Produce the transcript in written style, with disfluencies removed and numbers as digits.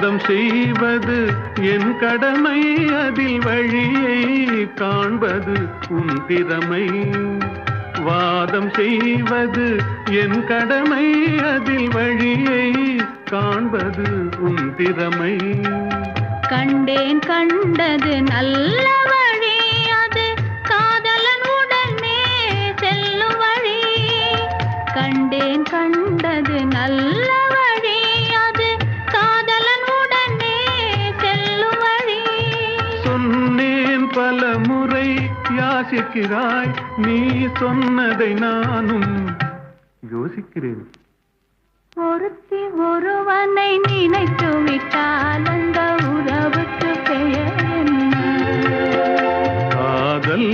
வாதம் செய்வது என் கடமை, அதில் வழியை காண்பது உன் திறமை. வாதம் செய்வது என் கடமை, அதில் வழியை காண்பது உன் திறமை. கண்டேன் கண்டது நல்ல வழி, அது காதலன் உடனே செல்லும் வழி. கண்டேன் கண்டது நல்ல வழி, அது காதலன் உடனே செல்லும் வழி. சொன்னேன் பல முறை யாசிக்கிறாய், நீ சொன்னதை நானும் யோசிக்கிறேன். ஒருத்தி ஒருவனை நினைத்து விட்டால் அந்த உறவுக்கு பெயர் என்ன? காதல்